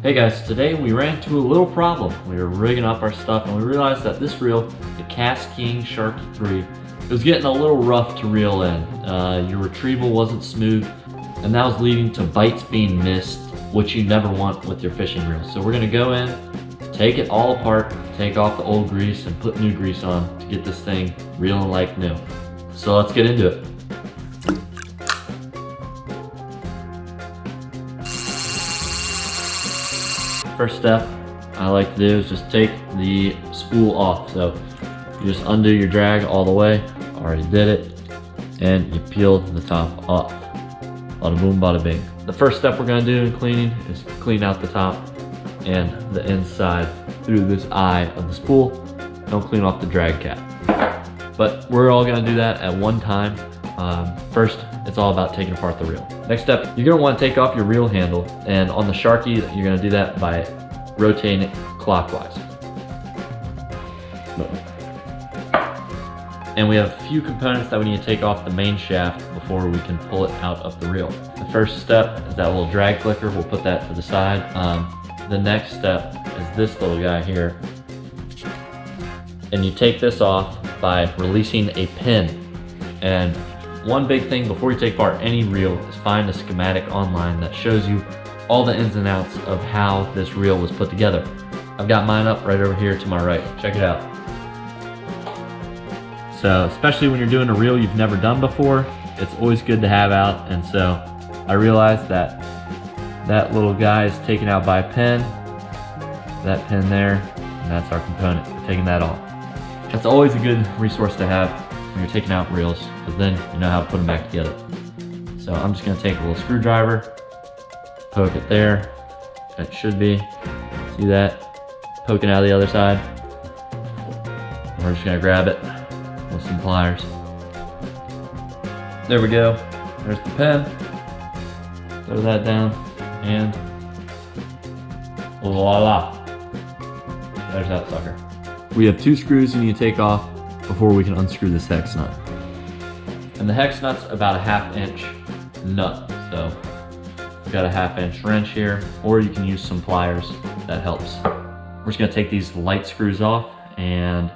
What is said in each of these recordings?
Hey guys, today we ran into a little problem. We were rigging up our stuff and we realized that this reel, the Cast King Sharky 3, it was getting a little rough to reel in. Your retrieval wasn't smooth and that was leading to bites being missed, which you never want with your fishing reel. So we're gonna go in, take it all apart, take off the old grease and put new grease on to get this thing reeling like new. So let's get into it. First step I like to do is just take the spool off. So you just undo your drag all the way. Already did it. And you peel the top off. Bada boom, bada bing. The first step we're gonna do in cleaning is clean out the top and the inside through this eye of the spool. Don't clean off the drag cap. But we're all gonna do that at one time. First, it's all about taking apart the reel. Next step, you're gonna wanna take off your reel handle, and on the Sharky, you're gonna do that by rotating it clockwise. And we have a few components that we need to take off the main shaft before we can pull it out of the reel. The first step is that little drag clicker. We'll put that to the side. The next step is this little guy here. And you take this off by releasing a pin. And one big thing before you take apart any reel is find a schematic online that shows you all the ins and outs of how this reel was put together. I've got mine up right over here to my right. Check it out. So especially when you're doing a reel you've never done before, it's always good to have out. And so I realized that that little guy is taken out by a pin, that pin there, and that's our component. We're taking that off. That's always a good resource to have when you're taking out reels, because then you know how to put them back together. So I'm just gonna take a little screwdriver, poke it there. It should be. See that? Poking out of the other side. We're just gonna grab it with some pliers. There we go. There's the pen. Throw that down and voila. There's that sucker. We have 2 screws you need to take off before we can unscrew this hex nut. And the hex nut's about a 1/2 inch nut. So we've got a 1/2 inch wrench here, or you can use some pliers. That helps. We're just gonna take these light screws off, and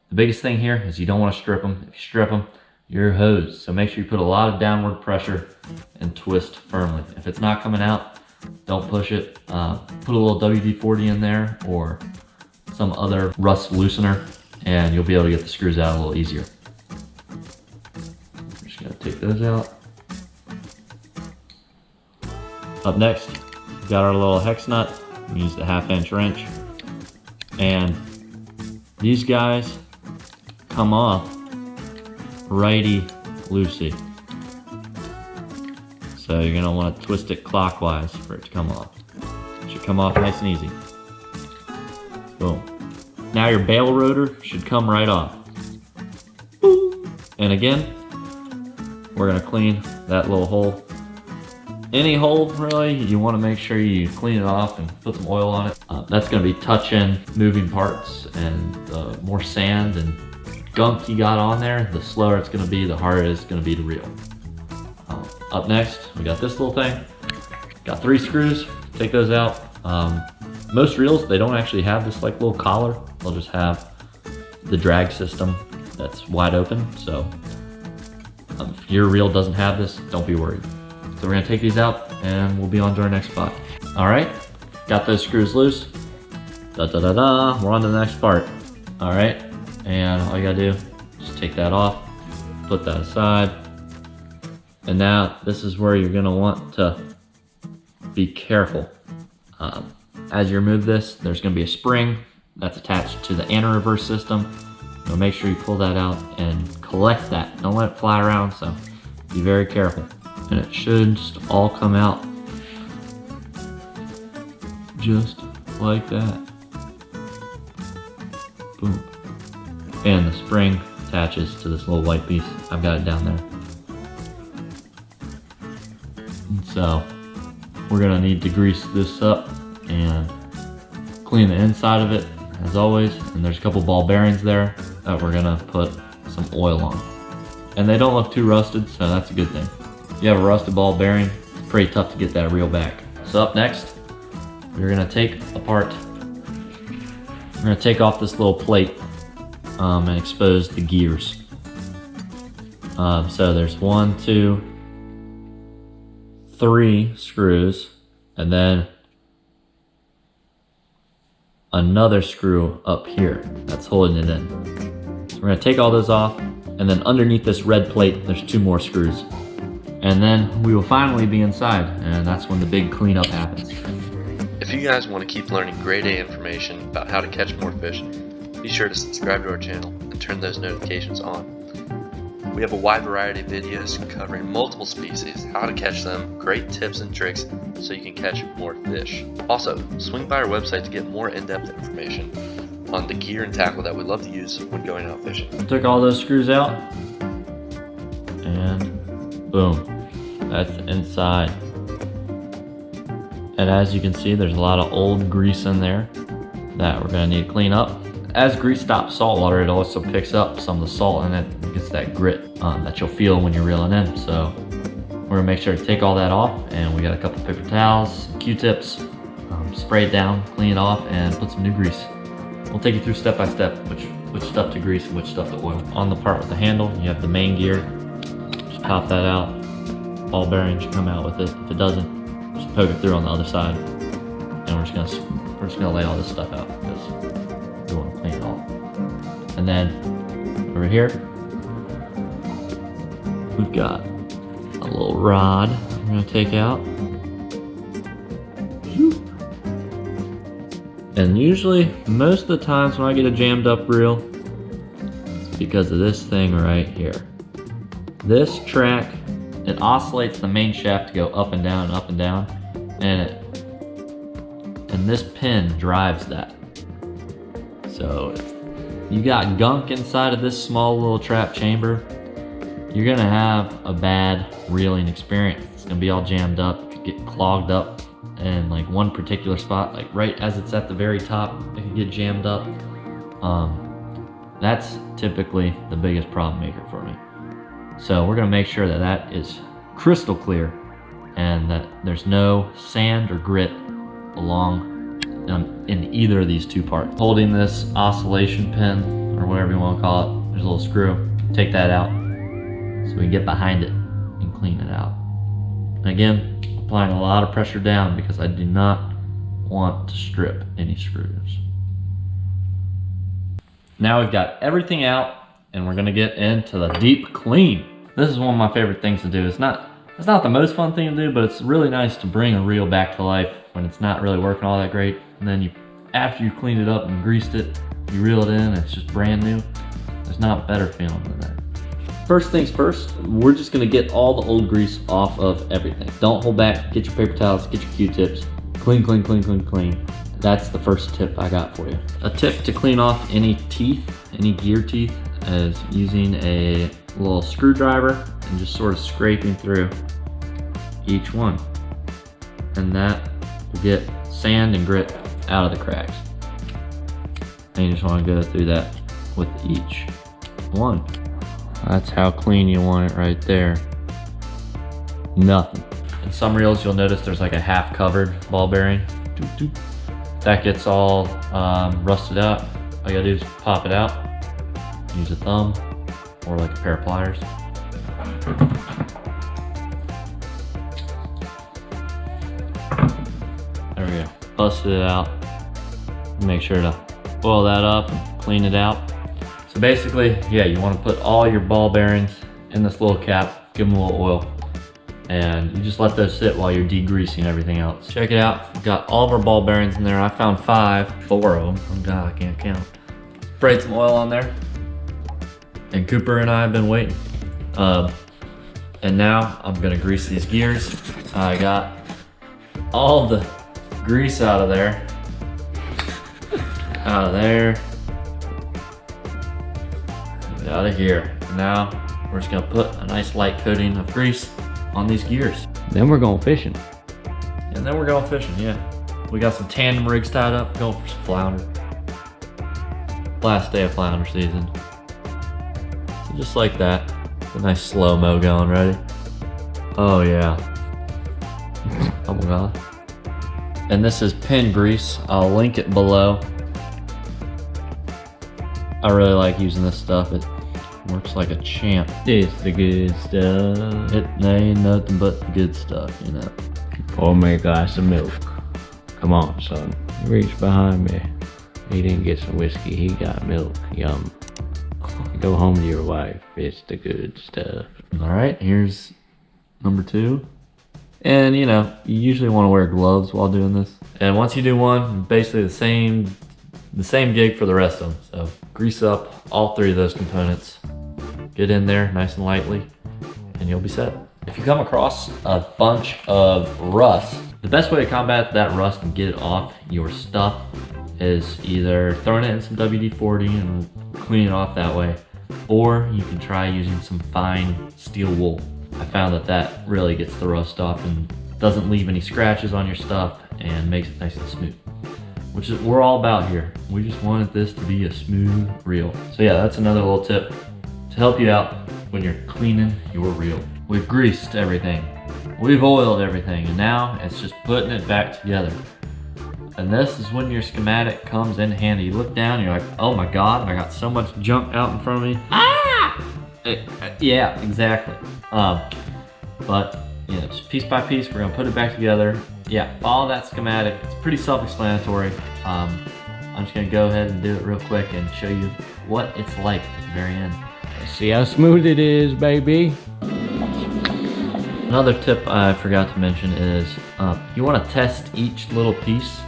the biggest thing here is you don't want to strip them. If you strip them, you're hosed. So make sure you put a lot of downward pressure and twist firmly. If it's not coming out, don't push it. Put a little WD-40 in there or some other rust loosener, and you'll be able to get the screws out a little easier. We're just gonna take those out. Up next, we've got our little hex nut. We use the 1/2 inch wrench. And these guys come off righty-loosey. So you're gonna wanna twist it clockwise for it to come off. It should come off nice and easy. Boom. Now your bail rotor should come right off. Boom. And again, we're gonna clean that little hole. Any hole, really, you wanna make sure you clean it off and put some oil on it. That's gonna be touching moving parts, and the more sand and gunk you got on there, the slower it's gonna be, the harder it's gonna be to reel. Up next, we got this little thing. Got 3 screws, take those out. Most reels, they don't actually have this like little collar. They'll just have the drag system that's wide open. So if your reel doesn't have this, don't be worried. So we're gonna take these out and we'll be on to our next spot. All right, got those screws loose. Da da da da, we're on to the next part. All right, and all you gotta do, just take that off, put that aside. And now this is where you're gonna want to be careful. As you remove this, there's gonna be a spring that's attached to the anti-reverse system. So make sure you pull that out and collect that. Don't let it fly around, so be very careful. And it should just all come out just like that. Boom. And the spring attaches to this little white piece. I've got it down there. And so we're gonna need to grease this up and clean the inside of it as always. And there's a couple ball bearings there that we're gonna put some oil on. And they don't look too rusted, so that's a good thing. If you have a rusted ball bearing, it's pretty tough to get that reel back. So up next, we're gonna take off this little plate and expose the gears. So there's 1, 2, 3 screws, and then another screw up here that's holding it in. So we're gonna take all those off, and then underneath this red plate, there's 2 more screws. And then we will finally be inside, and that's when the big cleanup happens. If you guys want to keep learning grade A information about how to catch more fish, be sure to subscribe to our channel and turn those notifications on. We have a wide variety of videos covering multiple species, how to catch them, great tips and tricks so you can catch more fish. Also, swing by our website to get more in-depth information on the gear and tackle that we love to use when going out fishing. Took all those screws out, and boom, that's inside. And as you can see, there's a lot of old grease in there that we're gonna need to clean up. As grease stops salt water, it also picks up some of the salt and it gets that grit that you'll feel when you're reeling in. So we're gonna make sure to take all that off, and we got a couple paper towels, Q-tips, spray it down, clean it off, and put some new grease. We'll take you through step by step which stuff to grease and which stuff to oil. On the part with the handle, you have the main gear. Just pop that out. Ball bearing should come out with it. If it doesn't, just poke it through on the other side. And we're just gonna lay all this stuff out because we want to clean it all. And then over here, we've got a little rod I'm gonna take out. And usually, most of the times when I get a jammed up reel, it's because of this thing right here. This track, it oscillates the main shaft to go up and down, and this pin drives that. So if you got gunk inside of this small little trap chamber, you're gonna have a bad reeling experience. It's gonna be all jammed up, get clogged up in like one particular spot, like right as it's at the very top, it can get jammed up. That's typically the biggest problem maker for me. So we're gonna make sure that that is crystal clear and that there's no sand or grit along in either of these 2 parts. Holding this oscillation pin, or whatever you want to call it, there's a little screw. Take that out so we can get behind it and clean it out. And again, applying a lot of pressure down because I do not want to strip any screws. Now we've got everything out, and we're gonna get into the deep clean. This is one of my favorite things to do. It's not the most fun thing to do, but it's really nice to bring a reel back to life when it's not really working all that great. And then after you cleaned it up and greased it, you reel it in and it's just brand new. There's not a better feeling than that. First things first, we're just gonna get all the old grease off of everything. Don't hold back, get your paper towels, get your Q-tips, clean, clean, clean, clean, clean. That's the first tip I got for you. A tip to clean off any teeth, any gear teeth, is using a little screwdriver and just sort of scraping through each one. And that will get sand and grit out of the cracks. And you just want to go through that with each one. That's how clean you want it right there. Nothing. In some reels you'll notice there's like a half covered ball bearing. That gets all rusted out. All you gotta do is pop it out. Use a thumb or like a pair of pliers. There we go. Busted it out. Make sure to oil that up and clean it out. So basically, yeah, you want to put all your ball bearings in this little cap, give them a little oil, and you just let those sit while you're degreasing everything else. Check it out. We've got all of our ball bearings in there. I found 4 of them. Oh God, I can't count. Sprayed some oil on there, and Cooper and I have been waiting. And now I'm gonna grease these gears. I got all the grease out of there. Out of there. Out of here. Now we're just gonna put a nice light coating of grease on these gears. Then we're going fishing. And then we're going fishing, yeah. We got some tandem rigs tied up, going for some flounder. Last day of flounder season. So just like that. A nice slow-mo going, ready? Oh yeah. Oh my God. And this is pin grease. I'll link it below. I really like using this stuff. It works like a champ. It's the good stuff. It ain't nothing but the good stuff, you know. Pour me a glass of milk. Come on, son. Reach behind me. He didn't get some whiskey, he got milk. Yum. Go home to your wife. It's the good stuff. All right, here's number 2. And you know, you usually want to wear gloves while doing this. And once you do one, basically the same gig for the rest of them. So grease up all 3 of those components. Get in there nice and lightly, and you'll be set. If you come across a bunch of rust, the best way to combat that rust and get it off your stuff is either throwing it in some WD-40 and cleaning it off that way, or you can try using some fine steel wool. I found that really gets the rust off and doesn't leave any scratches on your stuff and makes it nice and smooth, which is what we're all about here. We just wanted this to be a smooth reel. So yeah, that's another little tip to help you out when you're cleaning your reel. We've greased everything, we've oiled everything, and now it's just putting it back together. And this is when your schematic comes in handy. You look down and you're like, oh my God, I got so much junk out in front of me. Ah! Yeah, exactly. But you know, just piece by piece, we're gonna put it back together. Yeah, follow that schematic. It's pretty self-explanatory. I'm just gonna go ahead and do it real quick and show you what it's like at the very end. See how smooth it is, baby. Another tip I forgot to mention is you want to test each little piece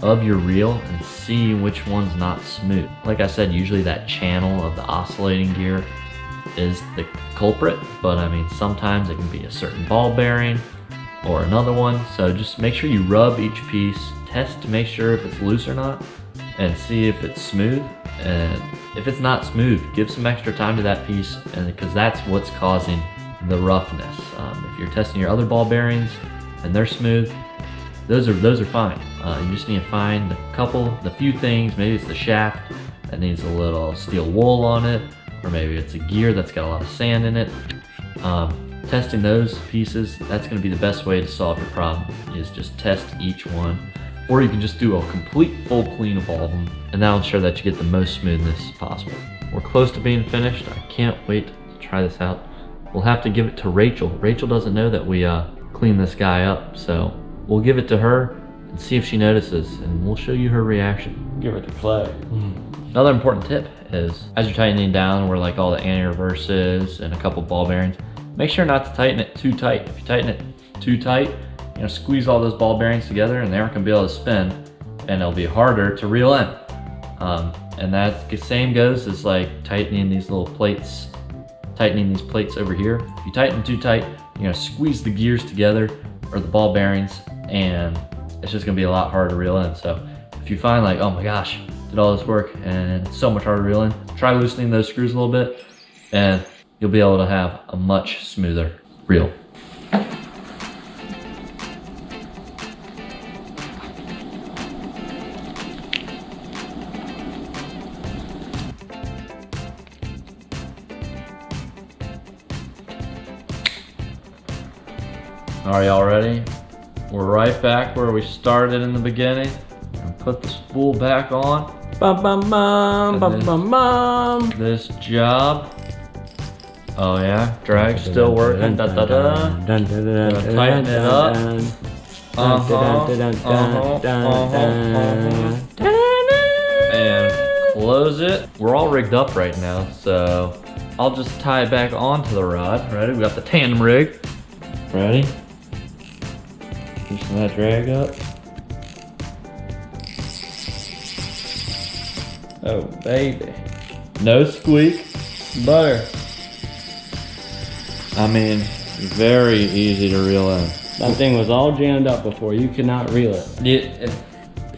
of your reel and see which one's not smooth. Like I said, usually that channel of the oscillating gear is the culprit, but I mean sometimes it can be a certain ball bearing or another one. So just make sure you rub each piece, test to make sure if it's loose or not, and see if it's smooth. And if it's not smooth, give some extra time to that piece, and because that's what's causing the roughness. If you're testing your other ball bearings and they're smooth, those are fine. You just need to find the few things. Maybe it's the shaft that needs a little steel wool on it, or maybe it's a gear that's got a lot of sand in it. Testing those pieces, that's going to be the best way to solve your problem, is just test each one. Or you can just do a complete full clean of all of them, and that'll ensure that you get the most smoothness possible. We're close to being finished. I can't wait to try this out. We'll have to give it to Rachel. Rachel doesn't know that we cleaned this guy up, so we'll give it to her and see if she notices, and we'll show you her reaction. Give it to Clay. Another important tip is, as you're tightening down where like all the anti-reverses and a couple ball bearings, make sure not to tighten it too tight. If you tighten it too tight, you know, squeeze all those ball bearings together and they aren't gonna be able to spin, and it'll be harder to reel in. And that the same goes as like tightening these little plates, tightening these plates over here. If you tighten them too tight, you're gonna squeeze the gears together or the ball bearings, and it's just gonna be a lot harder to reel in. So if you find like, oh my gosh, did all this work and it's so much harder to reel in, try loosening those screws a little bit and you'll be able to have a much smoother reel. Are y'all ready? We're right back where we started in the beginning. And put the spool back on. Bum bum bum bum bum bum. This job. Oh yeah, drag's still working. Da da da. Tighten it up. And close it. We're all rigged up right now, so I'll just tie it back onto the rod. Ready? We got the tandem rig. Ready? Loosen that drag up. Oh baby. No squeak. Butter. I mean, very easy to reel in. That thing was all jammed up before. You could not reel it.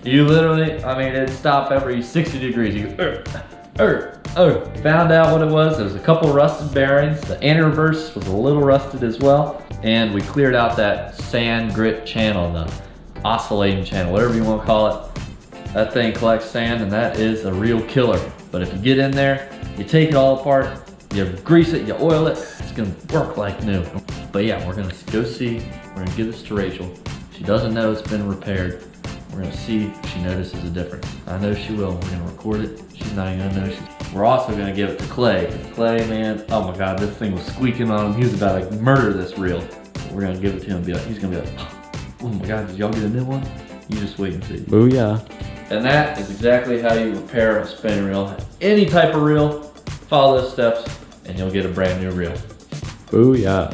You literally, I mean, it'd stop every 60 degrees. You go, found out what it was. There was a couple rusted bearings. The anti-reverse was a little rusted as well. And we cleared out that sand grit channel, the oscillating channel, whatever you want to call it. That thing collects sand, and that is a real killer. But if you get in there, you take it all apart, you grease it, you oil it, it's gonna work like new. But yeah, we're gonna go see, we're gonna give this to Rachel. She doesn't know it's been repaired. We're gonna see if she notices a difference. I know she will. We're gonna record it. She's not even gonna notice. We're also gonna give it to Clay. 'Cause Clay, man, oh my God, this thing was squeaking on him. He was about to murder this reel. We're gonna give it to him and be like, he's gonna be like, oh my God, did y'all get a new one? You just wait and see. Booyah. And that is exactly how you repair a spinning reel. Any type of reel, follow those steps, and you'll get a brand new reel. Booyah.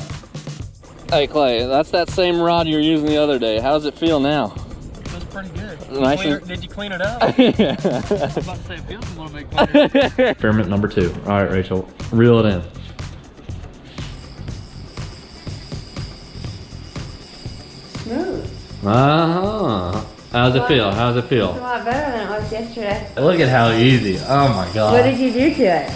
Hey Clay, that's that same rod you were using the other day. How does it feel now? It feels pretty good. Nice Did you clean it up? Yeah. I was about to say it feels a little bit cleaner. Experiment number 2. All right, Rachel, reel it in. Smooth. Uh-huh. How's it feel? How's it It's a feel? lot better than it was yesterday. Look at how easy. Oh my God. What did you do to it?